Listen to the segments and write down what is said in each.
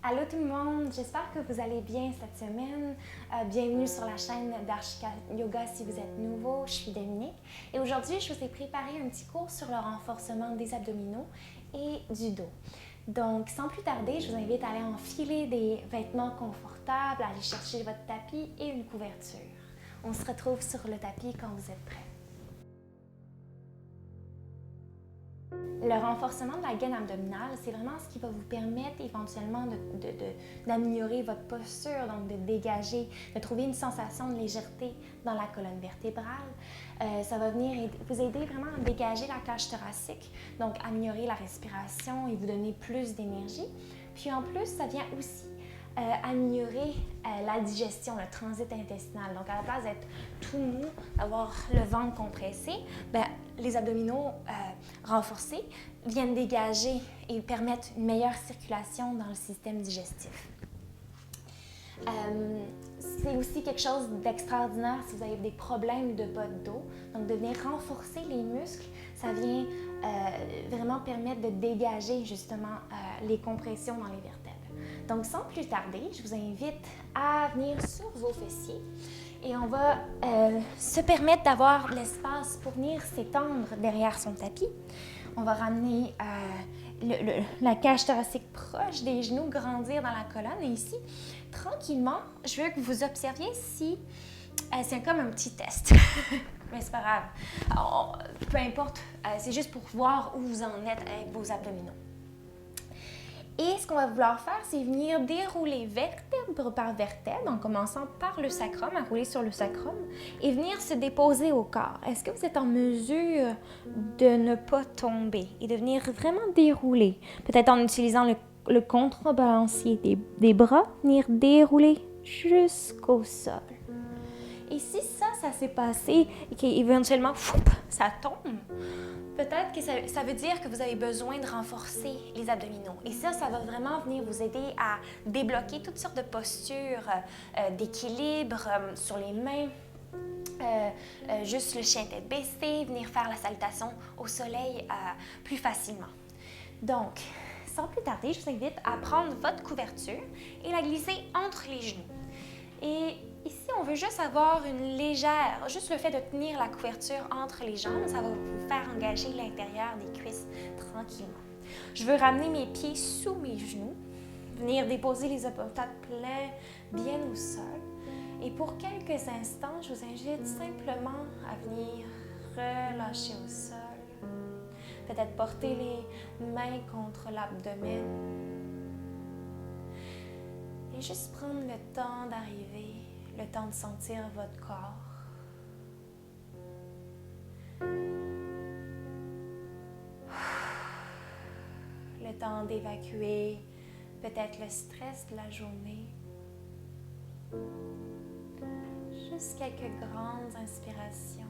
Allô tout le monde, j'espère que vous allez bien cette semaine. Bienvenue sur la chaîne d'Archika Yoga si vous êtes nouveau, je suis Dominique. Et aujourd'hui, je vous ai préparé un petit cours sur le renforcement des abdominaux et du dos. Donc, sans plus tarder, je vous invite à aller enfiler des vêtements confortables, à aller chercher votre tapis et une couverture. On se retrouve sur le tapis quand vous êtes prêts. Le renforcement de la gaine abdominale, c'est vraiment ce qui va vous permettre éventuellement d'améliorer votre posture, donc de dégager, de trouver une sensation de légèreté dans la colonne vertébrale. Ça va venir vous aider vraiment à dégager la cage thoracique, donc améliorer la respiration et vous donner plus d'énergie. Puis en plus, ça vient aussi améliorer la digestion, le transit intestinal. Donc, à la place d'être tout mou, avoir le ventre compressé, les abdominaux renforcés viennent dégager et permettre une meilleure circulation dans le système digestif. C'est aussi quelque chose d'extraordinaire si vous avez des problèmes de bas de dos. Donc, de venir renforcer les muscles, ça vient vraiment permettre de dégager justement les compressions dans les vertèbres. Donc, sans plus tarder, je vous invite à venir sur vos fessiers et on va se permettre d'avoir l'espace pour venir s'étendre derrière son tapis. On va ramener la cage thoracique proche des genoux, grandir dans la colonne. Et ici, tranquillement, je veux que vous observiez si c'est comme un petit test. Mais c'est pas grave. Alors, peu importe, c'est juste pour voir où vous en êtes avec vos abdominaux. Et ce qu'on va vouloir faire, c'est venir dérouler vertèbre par vertèbre, en commençant par le sacrum, à rouler sur le sacrum, et venir se déposer au corps. Est-ce que vous êtes en mesure de ne pas tomber et de venir vraiment dérouler? Peut-être en utilisant le contrebalancier des bras, venir dérouler jusqu'au sol. Et si ça s'est passé et qu'éventuellement, ça tombe, peut-être que ça veut dire que vous avez besoin de renforcer les abdominaux. Et ça va vraiment venir vous aider à débloquer toutes sortes de postures d'équilibre sur les mains. Juste le chien tête baissée, venir faire la salutation au soleil plus facilement. Donc, sans plus tarder, je vous invite à prendre votre couverture et la glisser entre les genoux. Et ici, on veut juste avoir juste le fait de tenir la couverture entre les jambes, ça va vous faire engager l'intérieur des cuisses tranquillement. Je veux ramener mes pieds sous mes genoux, venir déposer les omoplates bien au sol. Et pour quelques instants, je vous invite simplement à venir relâcher au sol. Peut-être porter les mains contre l'abdomen. Et juste prendre le temps d'arriver, le temps de sentir votre corps. Le temps d'évacuer peut-être le stress de la journée. Juste quelques grandes inspirations.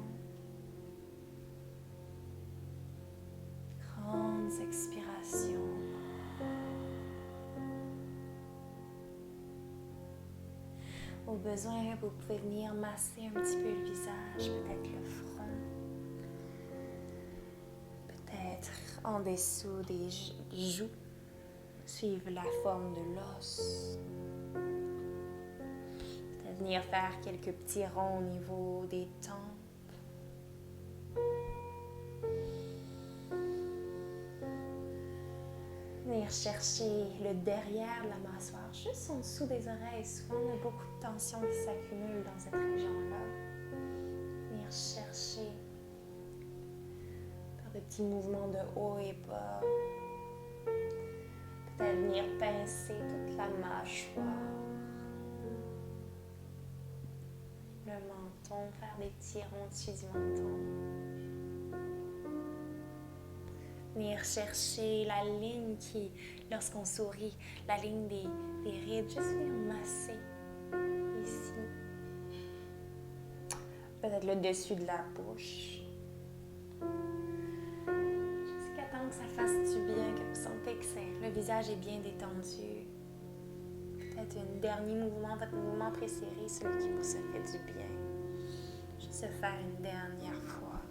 Grandes expirations. Au besoin, vous pouvez venir masser un petit peu le visage, peut-être le front, peut-être en dessous des joues, suivre la forme de l'os. Peut-être venir faire quelques petits ronds au niveau des tempes. Venir chercher le derrière de la mâchoire, juste en dessous des oreilles. Souvent, on a beaucoup de tension qui s'accumule dans cette région-là. Venir chercher par des petits mouvements de haut et bas. Peut-être venir pincer toute la mâchoire. Le menton, faire des petits ronds dessus du menton. Venir chercher la ligne qui, lorsqu'on sourit, la ligne des rides, juste venir masser ici. Peut-être le dessus de la bouche. Jusqu'à temps que ça fasse du bien, que vous sentez que le visage est bien détendu. Peut-être un dernier mouvement, votre mouvement préféré, celui qui vous fait du bien. Juste se faire une dernière fois.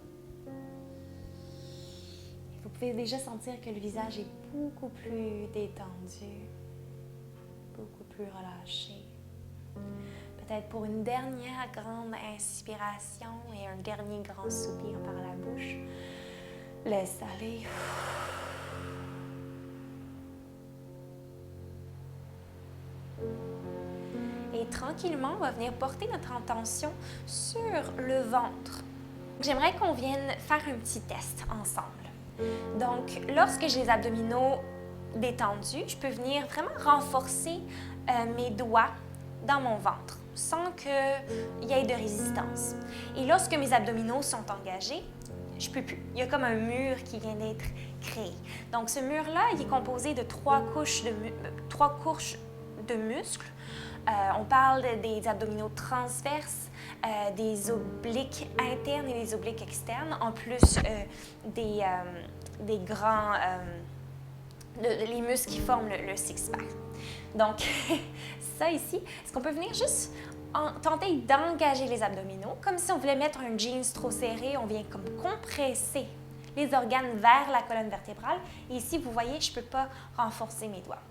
Vous pouvez déjà sentir que le visage est beaucoup plus détendu. plus relâché. Peut-être pour une dernière grande inspiration et un dernier grand soupir par la bouche. Laisse aller. Et tranquillement, on va venir porter notre attention sur le ventre. J'aimerais qu'on vienne faire un petit test ensemble. Donc, lorsque j'ai les abdominaux détendus, je peux venir vraiment renforcer mes doigts dans mon ventre sans qu'il y ait de résistance. Et lorsque mes abdominaux sont engagés, je peux plus. Il y a comme un mur qui vient d'être créé. Donc, ce mur-là, il est composé de trois couches de muscles. On parle des abdominaux transverses, des obliques internes et des obliques externes, en plus des grands, les muscles qui forment le six-pack. Donc, ça ici, est-ce qu'on peut venir juste tenter d'engager les abdominaux, comme si on voulait mettre un jeans trop serré, on vient comme compresser les organes vers la colonne vertébrale. Et ici, vous voyez, je ne peux pas renforcer mes doigts.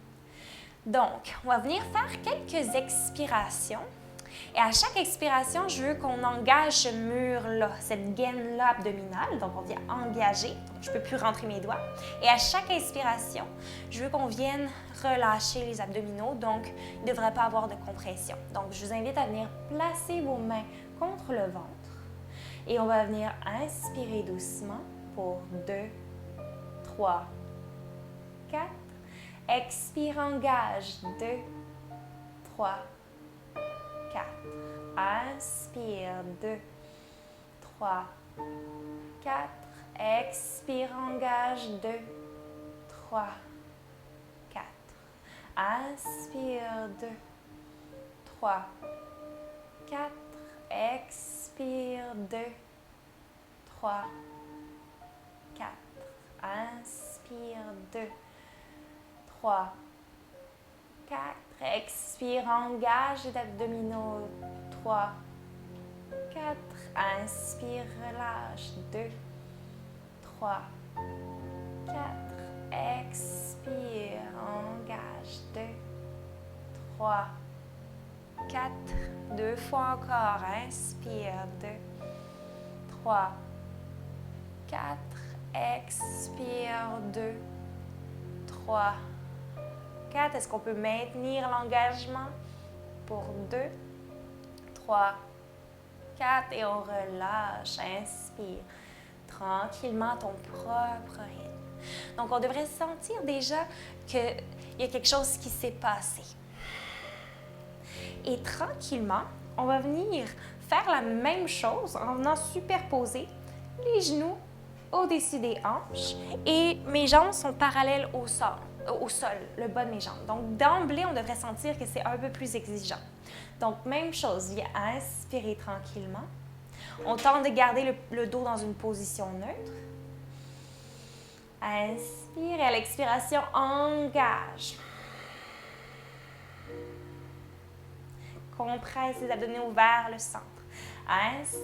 Donc, on va venir faire quelques expirations. Et à chaque expiration, je veux qu'on engage ce mur-là, cette gaine-là abdominale. Donc, on vient engager. Donc, je ne peux plus rentrer mes doigts. Et à chaque inspiration, je veux qu'on vienne relâcher les abdominaux. Donc, il ne devrait pas avoir de compression. Donc, je vous invite à venir placer vos mains contre le ventre. Et on va venir inspirer doucement pour 2, 3, 4. Expire, engage. 2, 3, 4. Inspire. 2, 3, 4. Expire, engage. 2, 3, 4. Inspire. 2, 3, 4. Expire. 2, 3, 4. Inspire. 2, 3, 4. Expire, engage les abdominaux. 3, 4. Inspire, relâche. 2, 3, 4. Expire, engage. 2, 3, 4. 2 fois encore. Inspire. 2, 3, 4. Expire. 2, 3, 4. Est-ce qu'on peut maintenir l'engagement pour 2, 3, 4 et on relâche. Inspire tranquillement à ton propre rythme. Donc, on devrait sentir déjà qu'il y a quelque chose qui s'est passé. Et tranquillement, on va venir faire la même chose en venant superposer les genoux au-dessus des hanches et mes jambes sont parallèles au sol, le bas de mes jambes. Donc, d'emblée, on devrait sentir que c'est un peu plus exigeant. Donc, même chose, viens inspirer tranquillement. On tente de garder le dos dans une position neutre. Inspire et à l'expiration, engage. Compresse les abdominaux vers le centre. Inspire.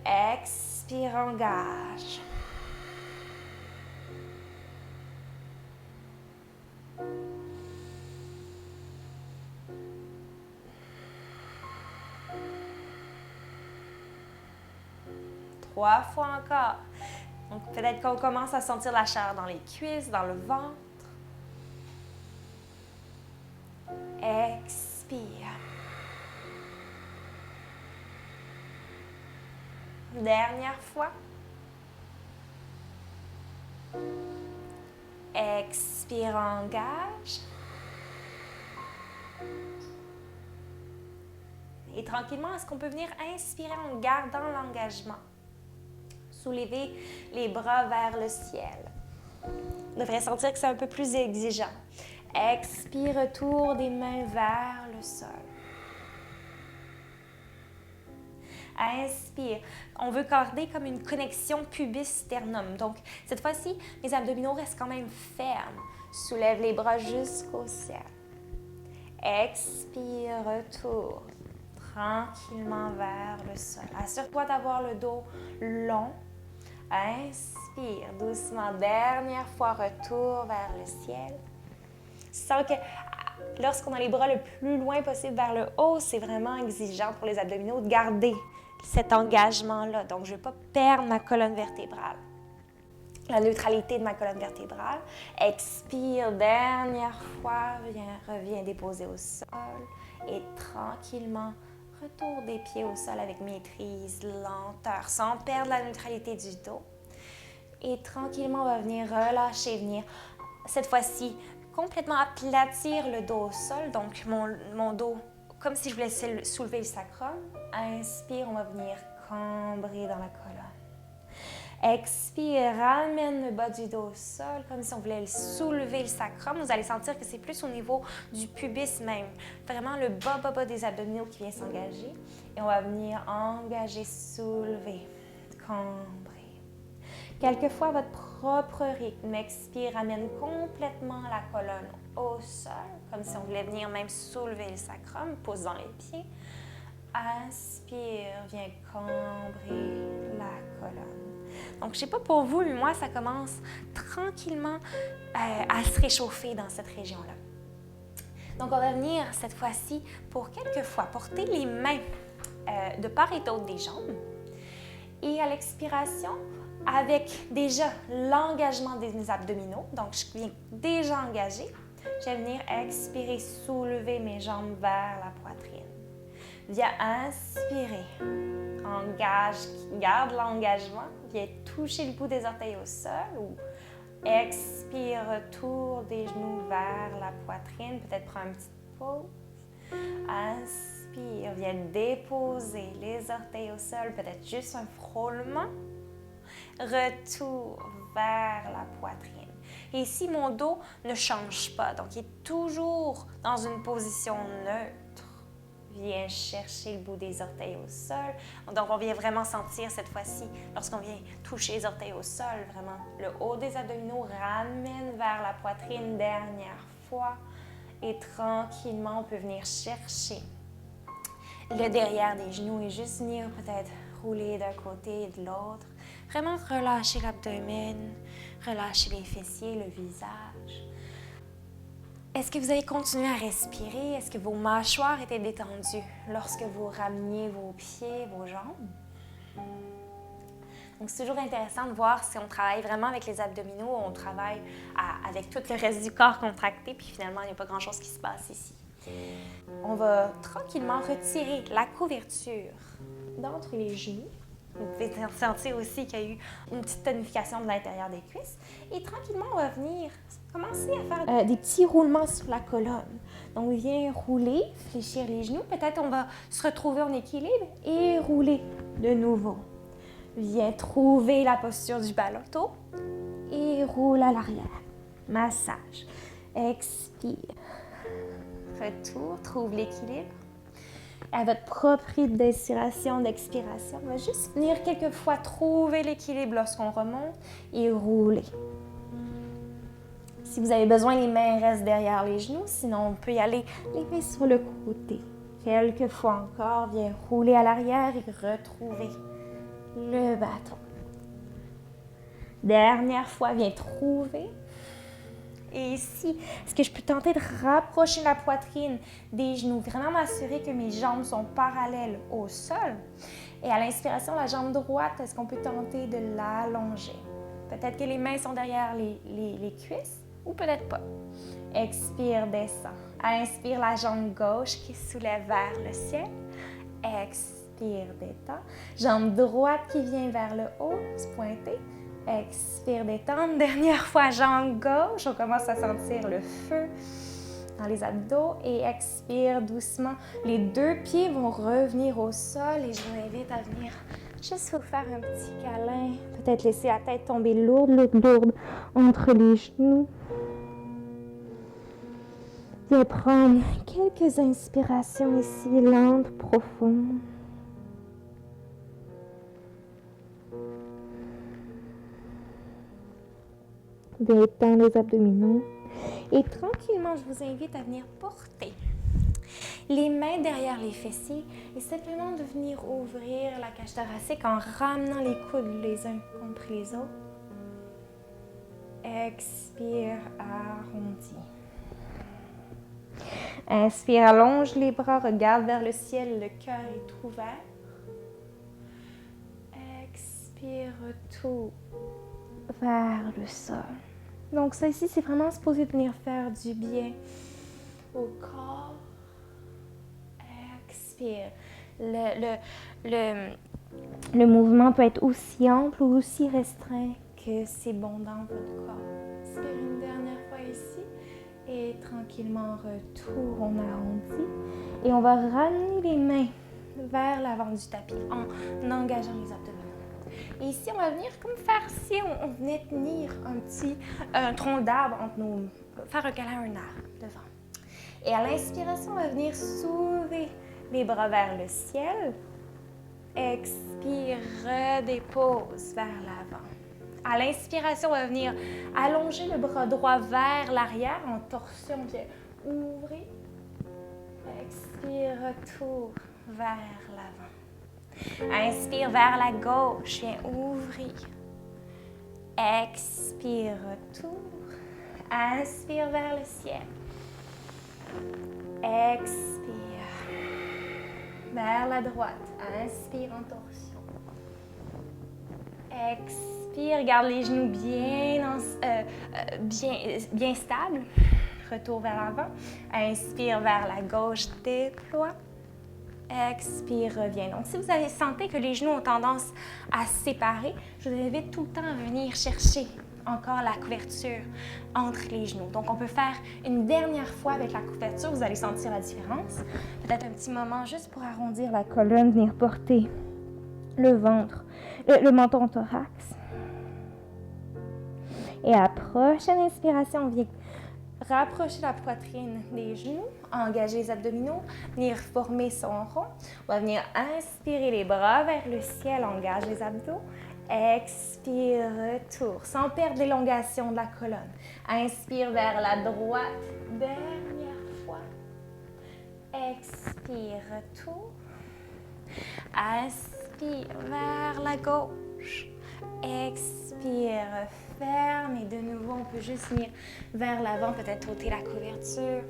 Expire, engage. Trois fois encore. Donc, peut-être qu'on commence à sentir la chaleur dans les cuisses, dans le ventre. Expire. Dernière fois. Expire, engage. Et tranquillement, est-ce qu'on peut venir inspirer en gardant l'engagement? Soulever les bras vers le ciel. On devrait sentir que c'est un peu plus exigeant. Expire, retour des mains vers le sol. Inspire. On veut garder comme une connexion pubis-sternum. Donc, cette fois-ci, mes abdominaux restent quand même fermes. Soulève les bras jusqu'au ciel. Expire, retour. Tranquillement vers le sol. Assure-toi d'avoir le dos long. Inspire doucement. Dernière fois, retour vers le ciel. sens que lorsqu'on a les bras le plus loin possible vers le haut, c'est vraiment exigeant pour les abdominaux de garder cet engagement-là. Donc, je ne vais pas perdre ma colonne vertébrale. La neutralité de ma colonne vertébrale. Expire, dernière fois, reviens déposer au sol et tranquillement, retour des pieds au sol avec maîtrise, lenteur, sans perdre la neutralité du dos. Et tranquillement, on va venir relâcher, venir cette fois-ci complètement aplatir le dos au sol. Donc, mon dos, comme si je voulais soulever le sacrum. Inspire, on va venir cambrer dans la colonne. Expire, ramène le bas du dos au sol, comme si on voulait soulever le sacrum. Vous allez sentir que c'est plus au niveau du pubis même. Vraiment le bas des abdominaux qui vient s'engager. Et on va venir engager, soulever, cambrer. Quelquefois, votre propre rythme. Expire, ramène complètement la colonne au sol, comme si on voulait venir même soulever le sacrum, pose dans les pieds. Inspire, viens cambrer la colonne. Donc, je ne sais pas pour vous, mais moi, ça commence tranquillement à se réchauffer dans cette région-là. Donc, on va venir cette fois-ci, pour quelques fois, porter les mains de part et d'autre des jambes. Et à l'expiration, avec déjà l'engagement des abdominaux, donc je viens déjà engager, je vais venir expirer, soulever mes jambes vers la poitrine. Viens inspirer, engage, garde l'engagement, viens toucher le bout des orteils au sol ou expire, retour des genoux vers la poitrine, peut-être prends une petite pause. Inspire, viens déposer les orteils au sol, peut-être juste un frôlement. Retour vers la poitrine. Et ici, mon dos ne change pas, donc il est toujours dans une position neutre. Viens chercher le bout des orteils au sol. Donc, on vient vraiment sentir cette fois-ci, lorsqu'on vient toucher les orteils au sol, vraiment le haut des abdominaux ramène vers la poitrine, dernière fois. Et tranquillement, on peut venir chercher le derrière des genoux et juste venir peut-être rouler d'un côté et de l'autre. Vraiment relâcher l'abdomen, relâcher les fessiers, le visage. Est-ce que vous avez continué à respirer? Est-ce que vos mâchoires étaient détendues lorsque vous rameniez vos pieds, vos jambes? Donc, c'est toujours intéressant de voir si on travaille vraiment avec les abdominaux ou on travaille avec tout le reste du corps contracté, puis finalement, il n'y a pas grand-chose qui se passe ici. On va tranquillement retirer la couverture d'entre les genoux. Vous pouvez sentir aussi qu'il y a eu une petite tonification de l'intérieur des cuisses. Et tranquillement, on va venir commencer à faire des petits roulements sur la colonne. Donc, on vient rouler, fléchir les genoux. Peut-être on va se retrouver en équilibre et rouler de nouveau. Viens trouver la posture du baloto et roule à l'arrière. Massage. Expire. Retour, trouve l'équilibre. À votre propre rythme d'inspiration, d'expiration, on va juste venir quelquefois trouver l'équilibre lorsqu'on remonte et rouler. Si vous avez besoin, les mains restent derrière les genoux, sinon on peut y aller les mains sur le côté. Quelquefois encore, viens rouler à l'arrière et retrouver le bâton. Dernière fois, viens trouver. Et ici, est-ce que je peux tenter de rapprocher la poitrine des genoux, vraiment m'assurer que mes jambes sont parallèles au sol. Et à l'inspiration, la jambe droite, est-ce qu'on peut tenter de l'allonger? Peut-être que les mains sont derrière les cuisses ou peut-être pas. Expire, descend. Inspire la jambe gauche qui soulève vers le ciel. Expire, détend. Jambe droite qui vient vers le haut, se pointer. Expire, détendre. Dernière fois, jambe gauche. On commence à sentir le feu dans les abdos. Et expire doucement. Les deux pieds vont revenir au sol et je vous invite à venir juste vous faire un petit câlin. Peut-être laisser la tête tomber lourde entre les genoux. Viens prendre quelques inspirations ici, lentes, profondes. Viens étendre les abdominaux. Et tranquillement, je vous invite à venir porter les mains derrière les fessiers et simplement de venir ouvrir la cage thoracique en ramenant les coudes les uns contre les autres. Expire, arrondis. Inspire, allonge les bras, regarde vers le ciel, le cœur est ouvert. Expire, retour vers le sol. Donc ça ici, c'est vraiment supposé venir faire du bien au corps. Expire. Le mouvement peut être aussi ample ou aussi restreint que c'est bon dans votre corps. Inspire une dernière fois ici et tranquillement retour, on arrondit. Et on va ramener les mains vers l'avant du tapis en engageant les abdominaux. Et ici, on va venir comme faire si on venait tenir un tronc d'arbre entre nos... faire un câlin à un arbre devant. Et à l'inspiration, on va venir soulever les bras vers le ciel. Expire, redépose vers l'avant. À l'inspiration, on va venir allonger le bras droit vers l'arrière en torsion. Bien, ouvrir. Expire, retour vers l'avant. Inspire vers la gauche, viens ouvrir. Expire, retour. Inspire vers le ciel. Expire. Vers la droite. Inspire en torsion. Expire. Garde les genoux bien stables. Retour vers l'avant. Inspire vers la gauche. Déploie. Expire, reviens. Donc, si vous avez senti que les genoux ont tendance à se séparer, je vous invite tout le temps à venir chercher encore la couverture entre les genoux. Donc, on peut faire une dernière fois avec la couverture. Vous allez sentir la différence. Peut-être un petit moment juste pour arrondir la colonne, venir porter le ventre, le menton au thorax. Et à la prochaine inspiration, on vient rapprocher la poitrine des genoux, engager les abdominaux, venir former son rond. On va venir inspirer les bras vers le ciel, engage les abdos. Expire, retour, sans perdre l'élongation de la colonne. Inspire vers la droite, dernière fois. Expire, retour. Inspire vers la gauche. Expire, ferme. Et de nouveau, on peut juste venir vers l'avant, peut-être ôter la couverture,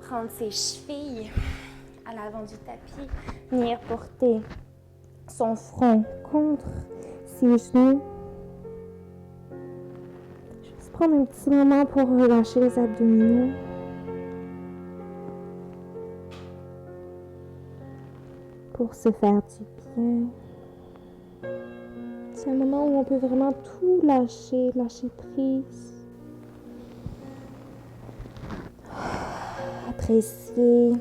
prendre ses chevilles à l'avant du tapis, venir porter son front contre ses genoux. Juste prendre un petit moment pour relâcher les abdominaux. Pour se faire du bien. C'est un moment où on peut vraiment tout lâcher prise. Apprécier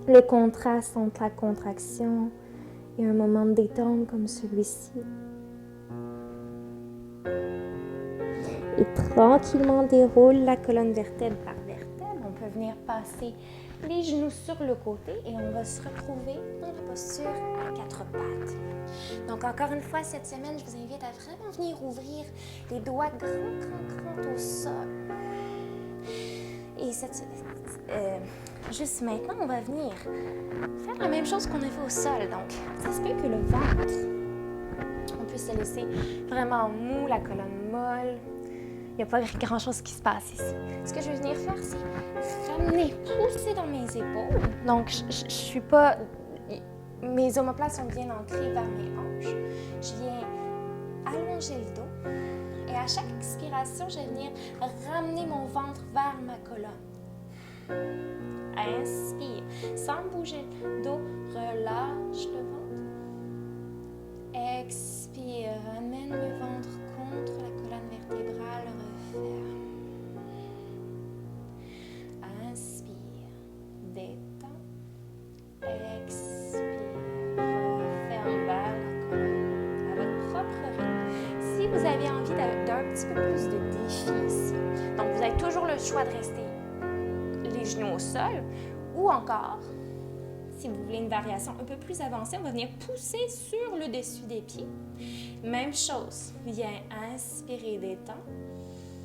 le contraste entre la contraction et un moment de détente comme celui-ci. Et tranquillement déroule la colonne vertèbre par vertèbre. On peut venir passer les genoux sur le côté et on va se retrouver dans la posture à quatre pattes. Donc encore une fois, cette semaine, je vous invite à vraiment venir ouvrir les doigts grand au sol. Et juste maintenant, on va venir faire la même chose qu'on a fait au sol. Donc, ça se peut que le ventre, on peut se laisser vraiment mou, la colonne molle. Il n'y a pas grand-chose qui se passe ici. Ce que je vais venir faire, c'est ramener, pousser dans mes épaules. Donc, je suis pas... Mes omoplates sont bien ancrées vers mes hanches. Je viens allonger le dos. Et à chaque expiration, je vais venir ramener mon ventre vers ma colonne. Inspire. Sans bouger le dos, relâche le ventre. Expire. Ramène le ventre contre la colonne vertébrale. Referme. Inspire. Détends. Expire. Referme vers la colonne. À votre propre rythme. Si vous avez envie d'un petit peu plus de défi ici, donc vous avez toujours le choix de rester les genoux au sol ou encore, si vous voulez une variation un peu plus avancée, on va venir pousser sur le dessus des pieds. Même chose, viens inspirer, détends.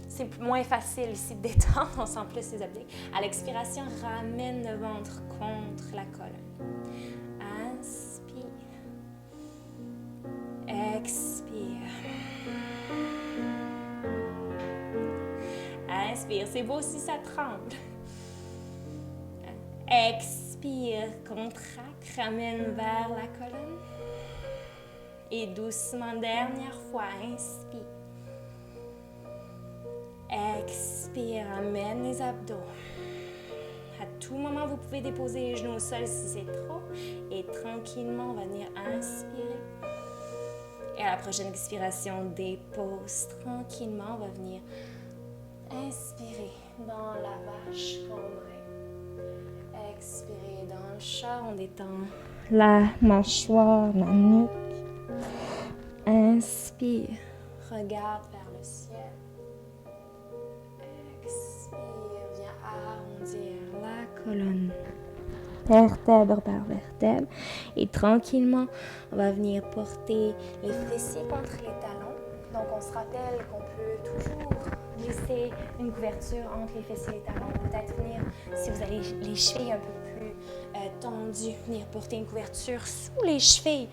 C'est moins facile ici de détendre, on sent plus les abdos. À l'expiration, ramène le ventre contre la colonne. Inspire. Expire. Inspire. C'est beau si ça tremble. Expire, contracte, ramène vers la colonne. Et doucement, dernière fois, inspire. Expire, amène les abdos. À tout moment, vous pouvez déposer les genoux au sol si c'est trop. Et tranquillement, on va venir inspirer. Et à la prochaine expiration, dépose tranquillement. On va venir inspirer dans la vache cambrée. Expirer dans le chat. On détend la mâchoire, la nuque. Inspire. Regarde vers le ciel. Expire. Viens arrondir la colonne. Vertèbre par vertèbre. Et tranquillement, on va venir porter les fessiers contre les talons. Donc, on se rappelle qu'on peut toujours glisser une couverture entre les fessiers et les talons. Peut-être venir, si vous avez les chevilles un peu plus tendues, venir porter une couverture sous les chevilles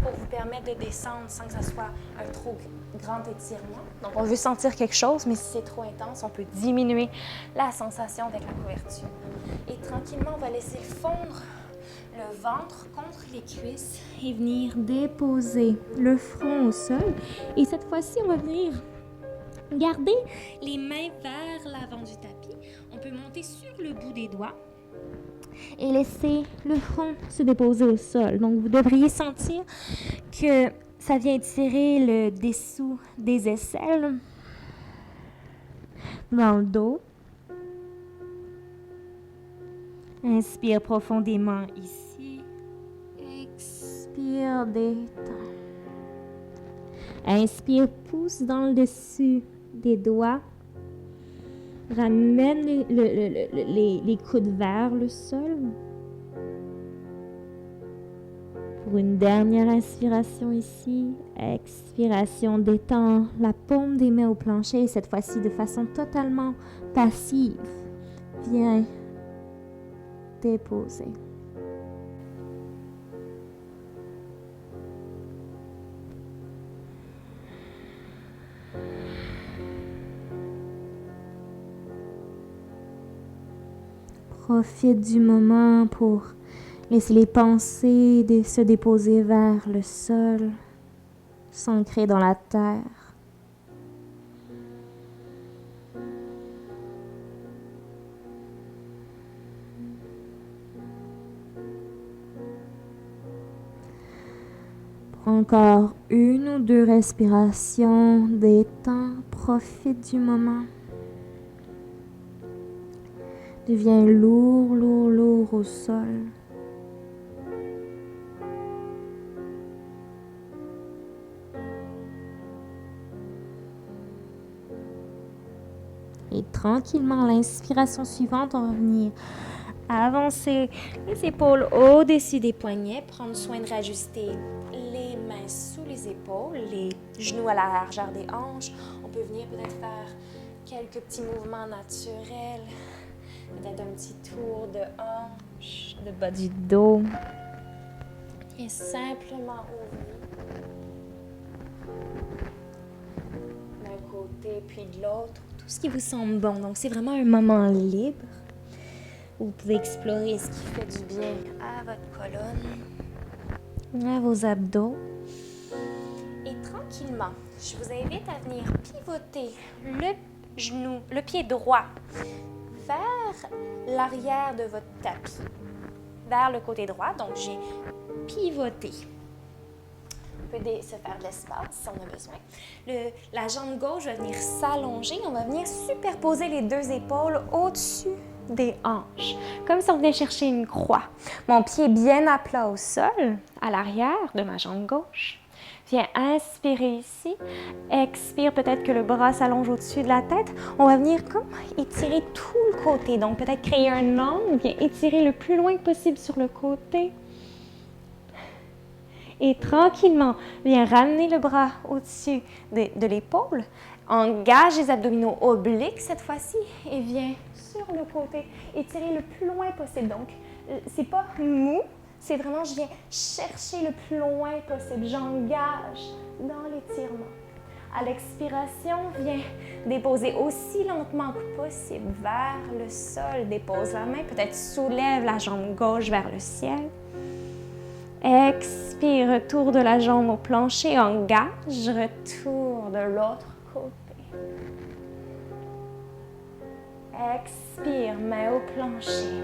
pour vous permettre de descendre sans que ça soit un trop grand étirement. Donc, on veut sentir quelque chose, mais si c'est trop intense, on peut diminuer la sensation avec la couverture. Et tranquillement, on va laisser fondre le ventre contre les cuisses et venir déposer le front au sol. Et cette fois-ci, on va venir garder les mains vers l'avant du tapis. On peut monter sur le bout des doigts et laisser le front se déposer au sol. Donc, vous devriez sentir que ça vient tirer le dessous des aisselles dans le dos. Inspire profondément ici. Expire, détends. Inspire, pousse dans le dessus des doigts. Ramène les coudes vers le sol. Pour une dernière inspiration ici. Expiration, détends la paume des mains au plancher. Cette fois-ci de façon totalement passive. Viens déposer. Profite du moment pour laisser les pensées se déposer vers le sol, s'ancrer dans la terre. Encore une ou deux respirations, détends, profite du moment. Deviens lourd, lourd, lourd au sol. Et tranquillement, l'inspiration suivante, on va venir avancer les épaules au-dessus des poignets, prendre soin de rajuster les mains sous les épaules, les genoux à la largeur des hanches. On peut venir peut-être faire quelques petits mouvements naturels, peut-être un petit tour de hanche, de bas du dos. Et simplement ouvrir d'un côté puis de l'autre, tout ce qui vous semble bon. Donc, c'est vraiment un moment libre où vous pouvez explorer ce qui fait du bien à votre colonne, à vos abdos. Et tranquillement, je vous invite à venir pivoter le pied droit vers l'arrière de votre tapis, vers le côté droit. Donc, j'ai pivoté. On peut se faire de l'espace si on a besoin. La jambe gauche va venir s'allonger. On va venir superposer les deux épaules au-dessus des hanches, comme si on venait chercher une croix. Mon pied bien à plat au sol, à l'arrière de ma jambe gauche. Viens inspirer ici. Expire, peut-être que le bras s'allonge au-dessus de la tête. On va venir comme étirer tout le côté. Donc, peut-être créer un angle. Viens étirer le plus loin possible sur le côté. Et tranquillement, viens ramener le bras au-dessus de l'épaule. Engage les abdominaux obliques cette fois-ci et viens sur le côté. Étirer le plus loin possible. Donc, c'est pas mou. C'est vraiment, je viens chercher le plus loin possible. J'engage dans l'étirement. À l'expiration, viens déposer aussi lentement que possible vers le sol. Dépose la main, peut-être soulève la jambe gauche vers le ciel. Expire, retour de la jambe au plancher, engage, retour de l'autre côté. Expire, main au plancher.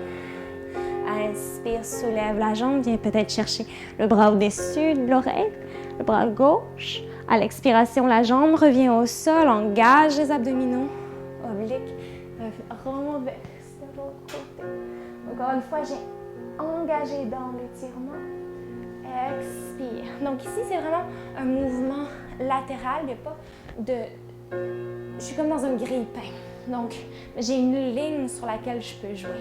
Inspire, soulève la jambe, viens peut-être chercher le bras au-dessus de l'oreille, le bras gauche. À l'expiration, la jambe revient au sol, engage les abdominaux, oblique, remonte vers l'autre côté. Encore une fois, j'ai engagé dans l'étirement. Expire. Donc ici, c'est vraiment un mouvement latéral, il n'y a pas de... Je suis comme dans un grille-pain. Donc, j'ai une ligne sur laquelle je peux jouer.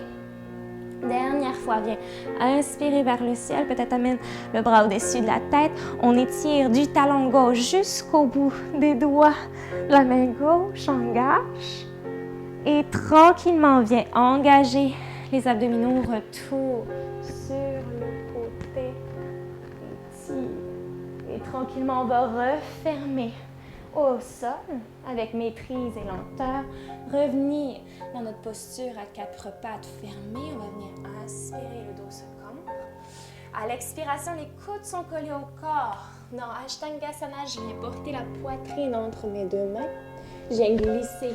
Dernière fois, viens inspirer vers le ciel. Peut-être amène le bras au-dessus de la tête. On étire du talon gauche jusqu'au bout des doigts de la main gauche. Engage. Et tranquillement, viens engager les abdominaux. Retour sur le côté. Étire. Et tranquillement, on va refermer au sol avec maîtrise et lenteur. Revenir dans notre posture à quatre pattes fermées. On va venir inspirer, le dos se cambre. À l'expiration, les coudes sont collés au corps. Dans Ashtangasana, je viens porter la poitrine entre mes deux mains. Je viens glisser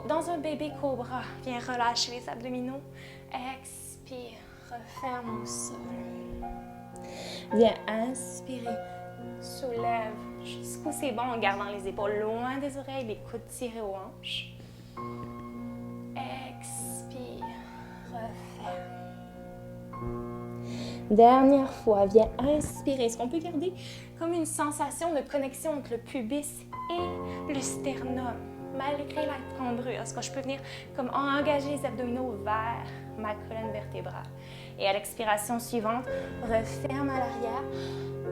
dans un bébé cobra. Viens relâcher les abdominaux. Expire, referme au sol. Viens inspirer, soulève jusqu'où c'est bon en gardant les épaules loin des oreilles, les coudes tirés aux hanches. Expire, referme. Dernière fois, viens inspirer. Est-ce qu'on peut garder comme une sensation de connexion entre le pubis et le sternum, malgré la cambrure? Est-ce que je peux venir comme engager les abdominaux vers ma colonne vertébrale? Et à l'expiration suivante, referme à l'arrière.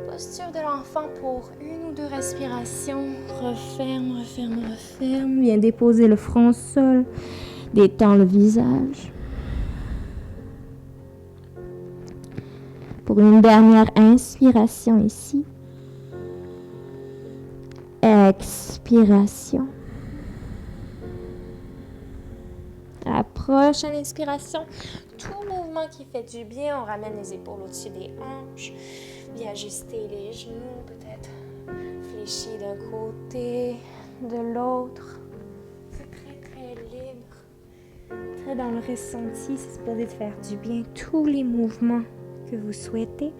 Posture de l'enfant pour une ou deux respirations. Referme, referme, referme. Viens déposer le front au sol. Détends le visage. Pour une dernière inspiration ici. Expiration. À la prochaine expiration, tout mouvement qui fait du bien, on ramène les épaules au-dessus des hanches. Viens ajuster les genoux, peut-être fléchir d'un côté, de l'autre. C'est très, très libre. Très dans le ressenti, c'est supposé te faire du bien. Tous les mouvements que vous souhaitez.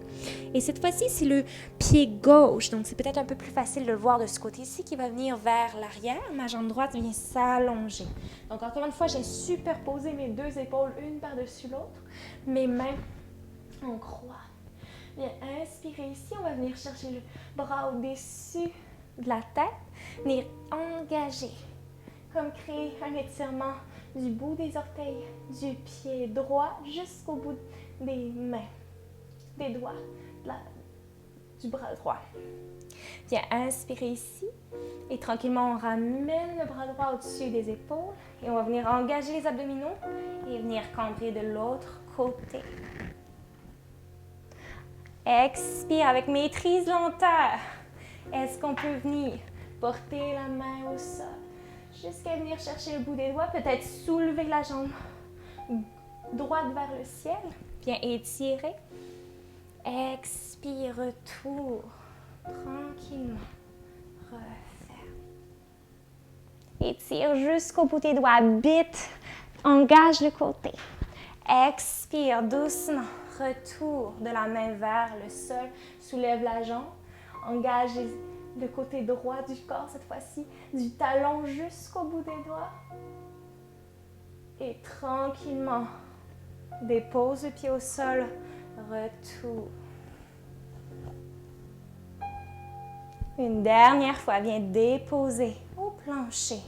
Et cette fois-ci, c'est le pied gauche. Donc, c'est peut-être un peu plus facile de le voir de ce côté-ci qui va venir vers l'arrière. Ma jambe droite vient s'allonger. Donc, encore une fois, j'ai superposé mes deux épaules, une par-dessus l'autre. Mes mains en croix. Bien, inspirez ici. On va venir chercher le bras au-dessus de la tête. Venir engager. Comme créer un étirement du bout des orteils du pied droit jusqu'au bout des mains. Des doigts du bras droit. Viens inspirer ici et tranquillement on ramène le bras droit au-dessus des épaules et on va venir engager les abdominaux et venir cambrer de l'autre côté. Expire avec maîtrise, lenteur. Est-ce qu'on peut venir porter la main au sol jusqu'à venir chercher le bout des doigts, peut-être soulever la jambe droite vers le ciel, bien étirer. Expire, retour, tranquillement, referme. Étire jusqu'au bout des doigts, bite, engage le côté. Expire doucement, retour de la main vers le sol, soulève la jambe, engage le côté droit du corps cette fois-ci, du talon jusqu'au bout des doigts. Et tranquillement, dépose le pied au sol. Retour. Une dernière fois, viens déposer au plancher.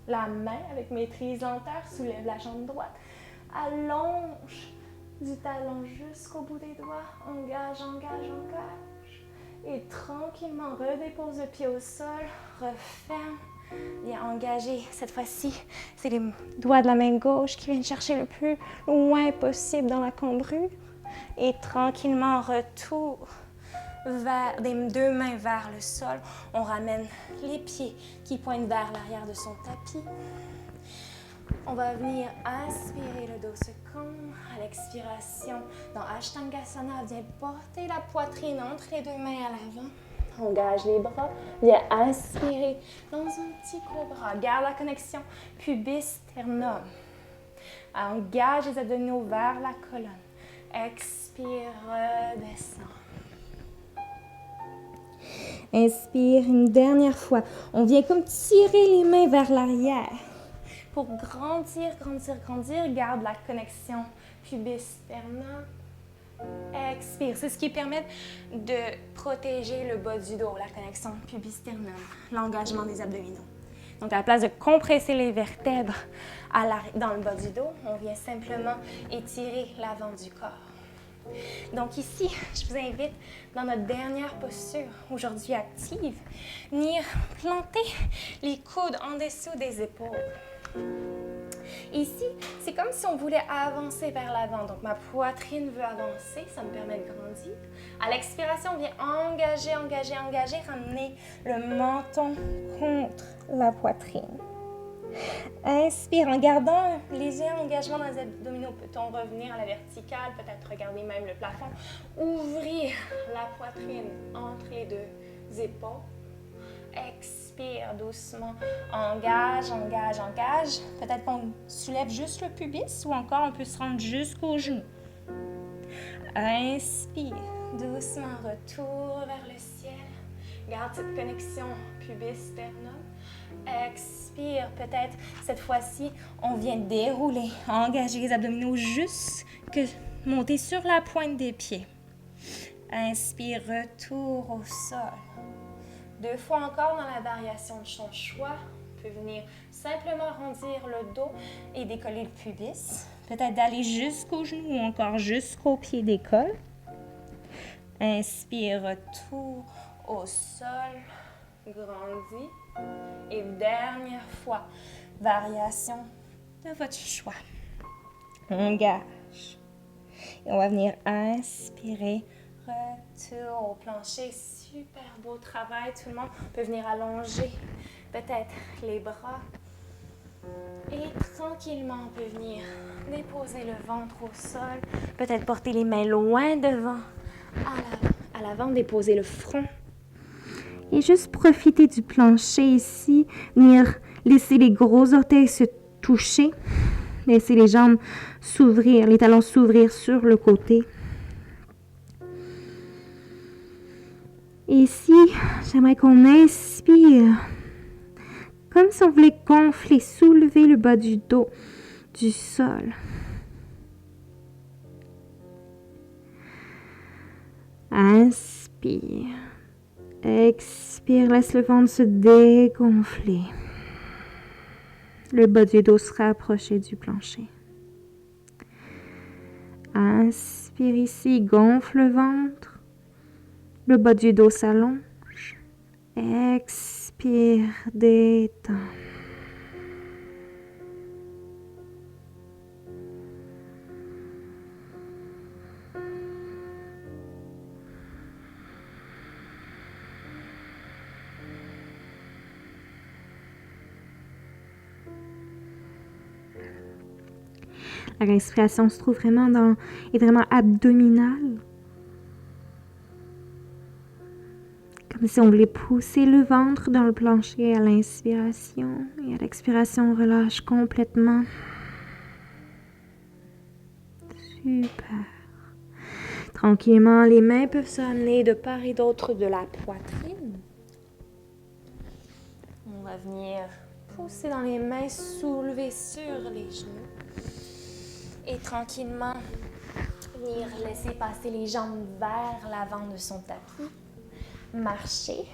La main avec maîtrise lenteur, soulève la jambe droite. Allonge du talon jusqu'au bout des doigts. Engage, engage, engage. Et tranquillement, redépose le pied au sol. Referme. Viens engager. Cette fois-ci, c'est les doigts de la main gauche qui viennent chercher le plus loin possible dans la cambrure. Et tranquillement, retour des deux mains vers le sol. On ramène les pieds qui pointent vers l'arrière de son tapis. On va venir inspirer, le dos se cambre. À l'expiration, dans Ashtangasana, viens porter la poitrine entre les deux mains à l'avant. Engage les bras, viens inspirer dans un petit cobra. Garde la connexion pubis-sternum. Engage les abdominaux vers la colonne. Expire, redescends. Inspire une dernière fois. On vient comme tirer les mains vers l'arrière. Pour grandir, grandir, grandir, garde la connexion pubis-sternum. Expire. C'est ce qui permet de protéger le bas du dos, la connexion pubis-sternum, l'engagement des abdominaux. Donc, à la place de compresser les vertèbres dans le bas du dos, on vient simplement étirer l'avant du corps. Donc ici, je vous invite dans notre dernière posture, aujourd'hui active, venir planter les coudes en dessous des épaules. Ici, c'est comme si on voulait avancer vers l'avant. Donc, ma poitrine veut avancer, ça me permet de grandir. À l'expiration, on vient engager, engager, engager, ramener le menton contre la poitrine. Inspire, en gardant un léger engagement dans les abdominaux, peut-on revenir à la verticale, peut-être regarder même le plafond, ouvrir la poitrine entre les deux épaules. Expire doucement, engage, engage, engage. Peut-être qu'on soulève juste le pubis ou encore on peut se rendre jusqu'au genou. Inspire, doucement, retour vers le ciel. Garde cette connexion pubis-sternum. Expire, peut-être cette fois-ci, on vient dérouler, engager les abdominaux jusque monter sur la pointe des pieds. Inspire, retour au sol. Deux fois encore dans la variation de son choix, on peut venir simplement arrondir le dos et décoller le pubis. Peut-être d'aller jusqu'au genou ou encore jusqu'au pied d'école. Inspire, retour au sol, grandis. Et dernière fois, variation de votre choix. Engage. Et on va venir inspirer. Retour au plancher, super beau travail, tout le monde peut venir allonger peut-être les bras et tranquillement on peut venir déposer le ventre au sol, peut-être porter les mains loin devant, à l'avant, déposer le front et juste profiter du plancher ici, venir laisser les gros orteils se toucher, laisser les jambes s'ouvrir, les talons s'ouvrir sur le côté. Et ici, j'aimerais qu'on inspire, comme si on voulait gonfler, soulever le bas du dos du sol. Inspire. Expire, laisse le ventre se dégonfler. Le bas du dos se rapprocher du plancher. Inspire ici, gonfle le ventre. Le bas du dos s'allonge. Expire, détends. La respiration se trouve est vraiment abdominale. Comme si on voulait pousser le ventre dans le plancher à l'inspiration. Et à l'expiration, on relâche complètement. Super. Tranquillement, les mains peuvent se ramener de part et d'autre de la poitrine. On va venir pousser dans les mains, soulever sur les genoux. Et tranquillement, venir laisser passer les jambes vers l'avant de son tapis. Marcher.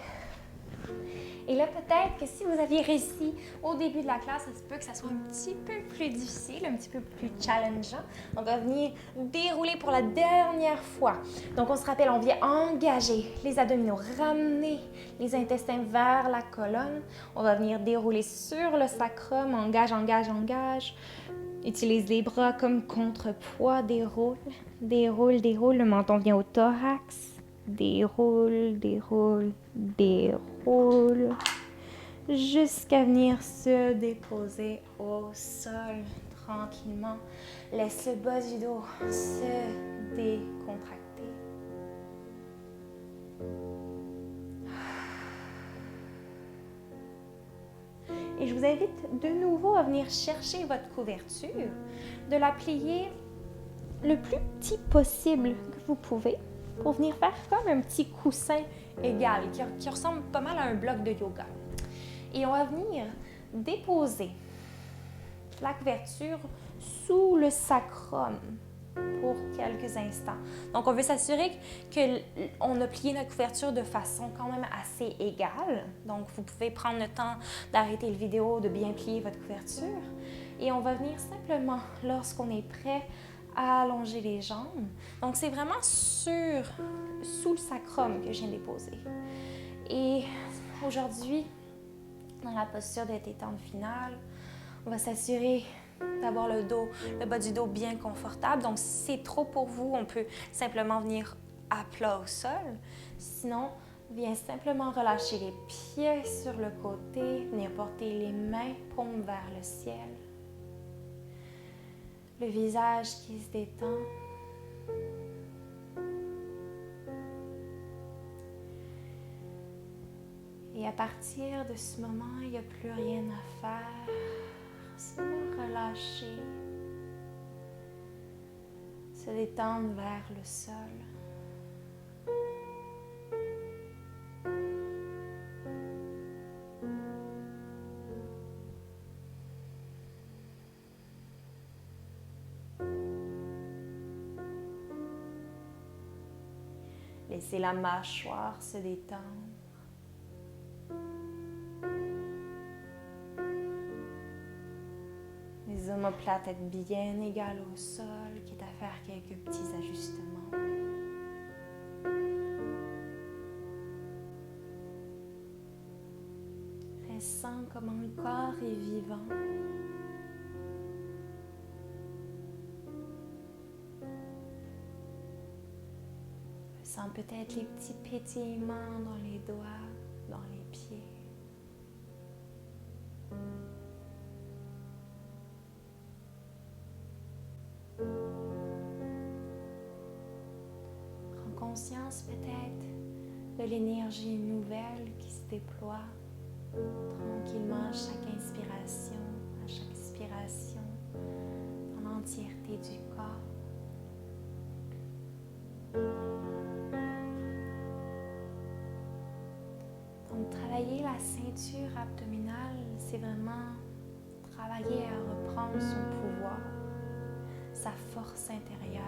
Et là, peut-être que si vous aviez réussi au début de la classe, ça se peut que ça soit un petit peu plus difficile, un petit peu plus challengeant. On va venir dérouler pour la dernière fois. Donc, on se rappelle, on vient engager les abdominaux, ramener les intestins vers la colonne. On va venir dérouler sur le sacrum, engage, engage, engage. Utilise les bras comme contrepoids, déroule, déroule, déroule. Le menton vient au thorax. déroule, déroule, déroule, jusqu'à venir se déposer au sol tranquillement. Laisse le bas du dos se décontracter. Et je vous invite de nouveau à venir chercher votre couverture, de la plier le plus petit possible que vous pouvez pour venir faire comme un petit coussin égal qui ressemble pas mal à un bloc de yoga. Et on va venir déposer la couverture sous le sacrum pour quelques instants. Donc, on veut s'assurer qu'on a plié notre couverture de façon quand même assez égale. Donc, vous pouvez prendre le temps d'arrêter la vidéo, de bien plier votre couverture. Et on va venir simplement, lorsqu'on est prêt, à allonger les jambes. Donc, c'est vraiment sous le sacrum que je viens déposer. Et aujourd'hui, dans la posture de détente finale, on va s'assurer d'avoir le bas du dos bien confortable. Donc, si c'est trop pour vous, on peut simplement venir à plat au sol. Sinon, viens simplement relâcher les pieds sur le côté, venir porter les mains, paumes vers le ciel. Le visage qui se détend. Et à partir de ce moment, il n'y a plus rien à faire. Seulement relâcher. Se détendre vers le sol. Laissez la mâchoire se détendre. Les omoplates être bien égales au sol, quitte à faire quelques petits ajustements. Ressens comment le corps est vivant. Ressens peut-être les petits pétillements dans les doigts, dans les pieds. Prends conscience peut-être de l'énergie nouvelle qui se déploie tranquillement à chaque inspiration, à chaque expiration, dans l'entièreté du corps. Donc, travailler la ceinture abdominale, c'est vraiment travailler à reprendre son pouvoir, sa force intérieure,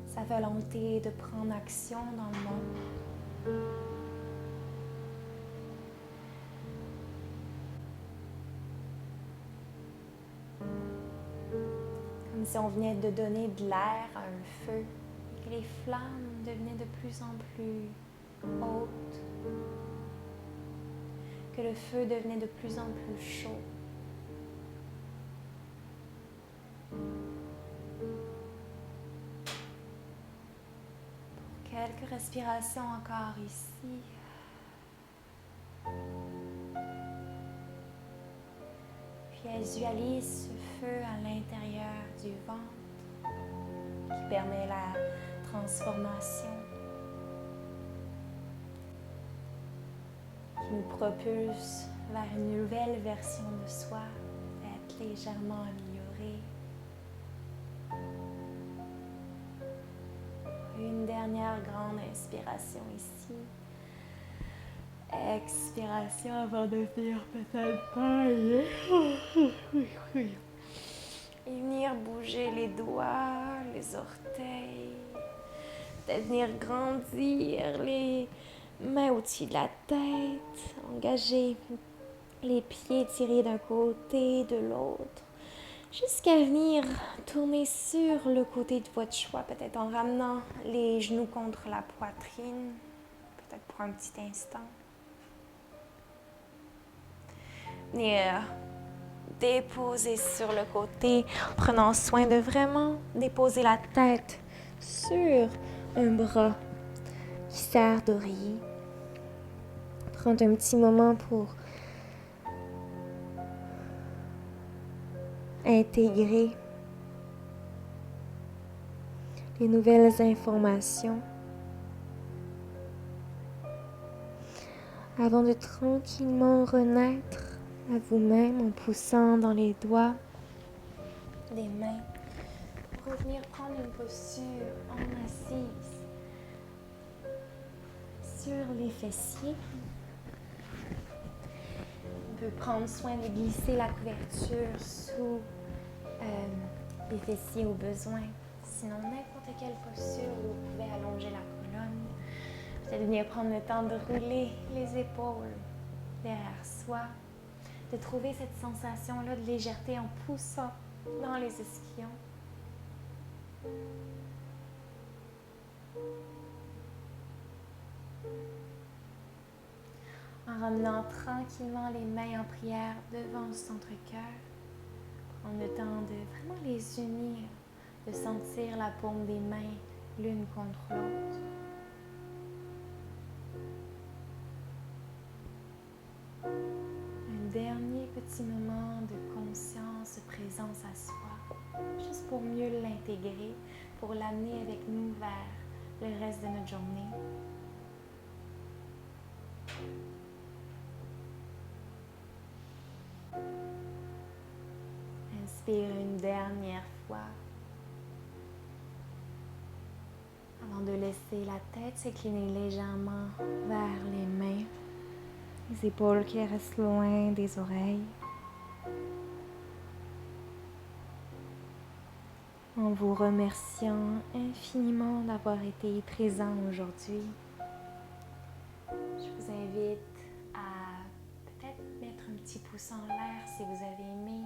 sa volonté de prendre action dans le monde. Comme si on venait de donner de l'air à un feu et que les flammes devenaient de plus en plus hautes, que le feu devenait de plus en plus chaud. Pour quelques respirations encore ici. Puis visualise ce feu à l'intérieur du ventre qui permet la transformation, qui nous propulse vers une nouvelle version de soi, être légèrement améliorée. Une dernière grande inspiration ici. Expiration avant de venir peut-être tailler. Et venir bouger les doigts, les orteils. Peut-être venir grandir les mains au-dessus de la tête. Engager les pieds tirés d'un côté, de l'autre. Jusqu'à venir tourner sur le côté de votre choix, peut-être en ramenant les genoux contre la poitrine, peut-être pour un petit instant. Venir déposer sur le côté, prenant soin de vraiment déposer la tête sur un bras qui sert d'oreiller. Prendre un petit moment pour intégrer les nouvelles informations avant de tranquillement renaître à vous-même en poussant dans les doigts des mains pour revenir prendre une posture en assise sur les fessiers. On peut prendre soin de glisser la couverture sous les fessiers au besoin. Sinon, n'importe quelle posture où vous pouvez allonger la colonne. Peut-être venir prendre le temps de rouler les épaules derrière soi. De trouver cette sensation-là de légèreté en poussant dans les ischions. En ramenant tranquillement les mains en prière devant le centre-cœur. Prendre le temps de vraiment les unir, de sentir la paume des mains l'une contre l'autre. Un dernier petit moment de conscience, de présence à soi, juste pour mieux l'intégrer, pour l'amener avec nous vers le reste de notre journée. Inspire une dernière fois avant de laisser la tête s'incliner légèrement vers les mains, les épaules qui restent loin des oreilles. En vous remerciant infiniment d'avoir été présent aujourd'hui. Je vous invite à peut-être mettre un petit pouce en l'air si vous avez aimé,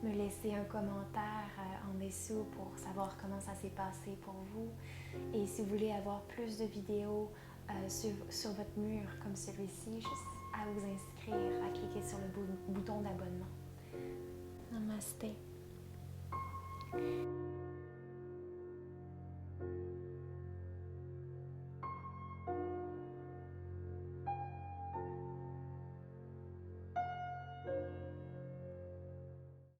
me laisser un commentaire en dessous pour savoir comment ça s'est passé pour vous. Et si vous voulez avoir plus de vidéos sur votre mur comme celui-ci, juste à vous inscrire, à cliquer sur le bouton d'abonnement. Namasté.